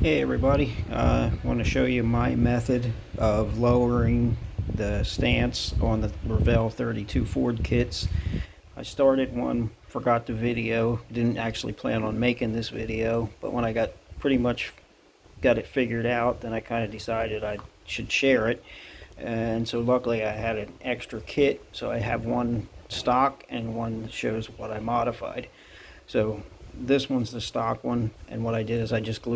Hey everybody, I want to show you my method of lowering the stance on the Revell 32 Ford kits. I started one, forgot the video, didn't actually plan on making this video, but when I got pretty much got it figured out, then I kind of decided I should share it. And so luckily I had an extra kit, so I have one stock and one that shows what I modified. So this one's the stock one, and what I did is I just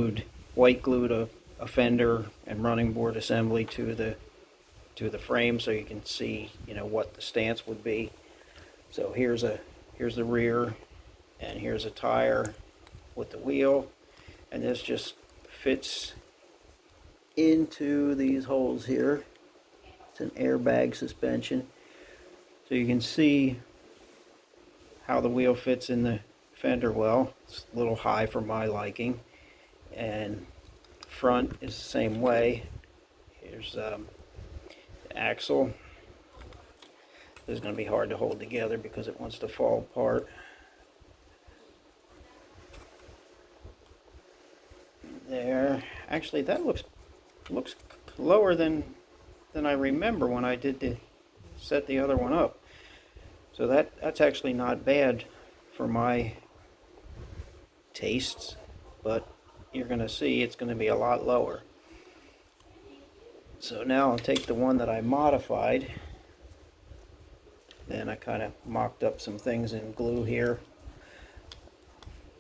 white glued a fender and running board assembly to the frame so you can see, what the stance would be. So here's the rear, and here's a tire with the wheel, and this just fits into these holes here. It's an airbag suspension, so you can see how the wheel fits in the fender well. It's a little high for my liking, and front is the same way. Here's the axle. This is going to be hard to hold together because it wants to fall apart. There, actually that looks lower than I remember when I did set the other one up. So that's actually not bad for my tastes, but you're going to see it's going to be a lot lower. So now I'll take the one that I modified, and I kind of mocked up some things in glue here,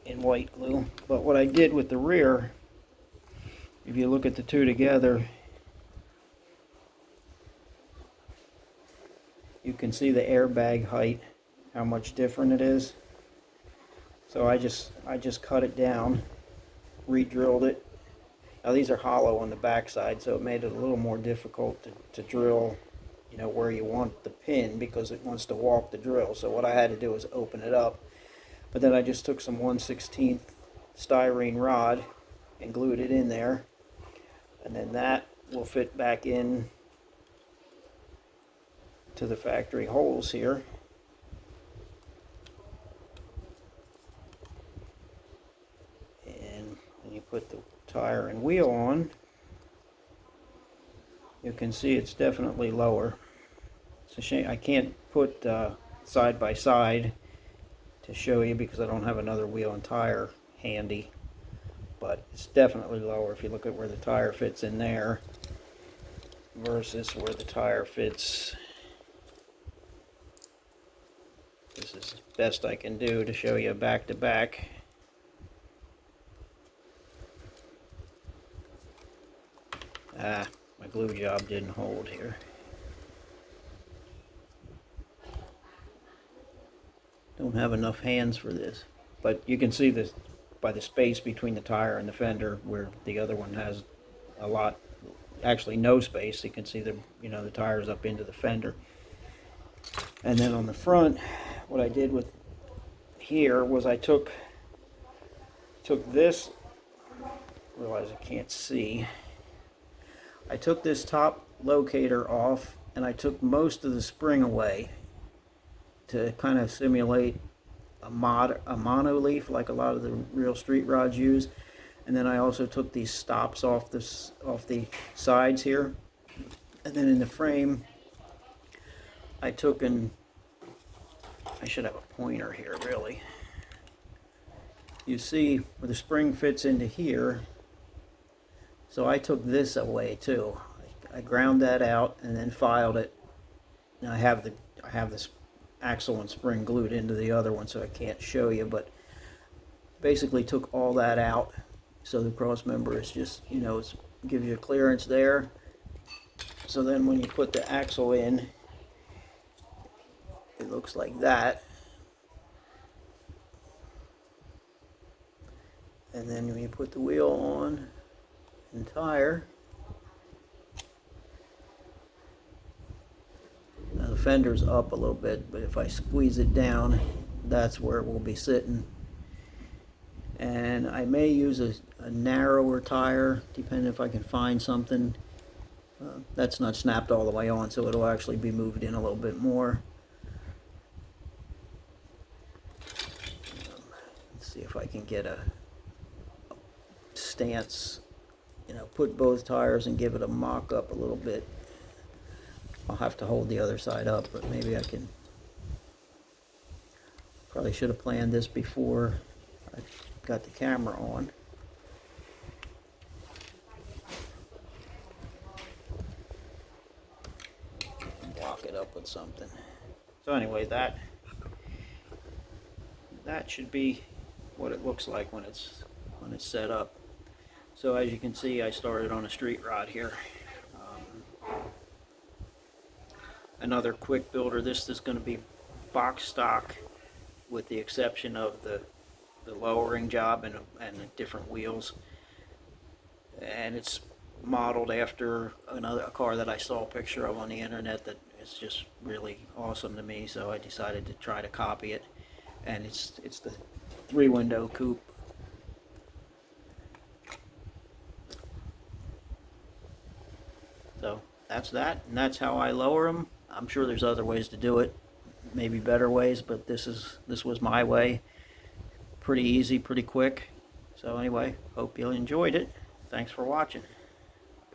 in white glue. But what I did with the rear, if you look at the two together, you can see the airbag height, how much different it is. So I just cut it down, re-drilled it. Now these are hollow on the backside, so it made it a little more difficult to drill, where you want the pin, because it wants to walk the drill. So what I had to do was open it up. But then I just took some 1/16 styrene rod and glued it in there. And then that will fit back in to the factory holes here. And when you put the tire and wheel on, you can see it's definitely lower. It's a shame I can't put side by side to show you because I don't have another wheel and tire handy, but it's definitely lower if you look at where the tire fits in there versus where the tire fits. This is the best I can do to show you back to back. My glue job didn't hold here. Don't have enough hands for this, but you can see this by the space between the tire and the fender, where the other one has a lot, actually no space. You can see the tires up into the fender. And then on the front, what I did with here was I took this, realize I can't see, I took this top locator off and I took most of the spring away to kind of simulate a monoleaf like a lot of the real street rods use. And then I also took these stops off the sides here. And then in the frame, I should have a pointer here really. You see where the spring fits into here. So I took this away too. I ground that out and then filed it. Now I have this axle and spring glued into the other one, so I can't show you, but basically took all that out. So the cross member is just, it gives you a clearance there. So then when you put the axle in, it looks like that. And then when you put the wheel on and tire, now the fender's up a little bit, but if I squeeze it down, that's where it will be sitting. And I may use a narrower tire, depending if I can find something. That's not snapped all the way on, so it'll actually be moved in a little bit more. Let's see if I can get a stance put both tires and give it a mock up a little bit. I'll have to hold the other side up, but maybe I can. Probably should have planned this before I got the camera on. Block it up with something. So anyway, that should be what it looks like when it's set up. So as you can see, I started on a street rod here. Another quick builder. This is going to be box stock, with the exception of the lowering job and the different wheels. And it's modeled after a car that I saw a picture of on the internet that is just really awesome to me. So I decided to try to copy it. And it's the 3-window coupe. So that's that, and that's how I lower them. I'm sure there's other ways to do it, maybe better ways, but this was my way. Pretty easy, pretty quick. So anyway, hope you enjoyed it. Thanks for watching.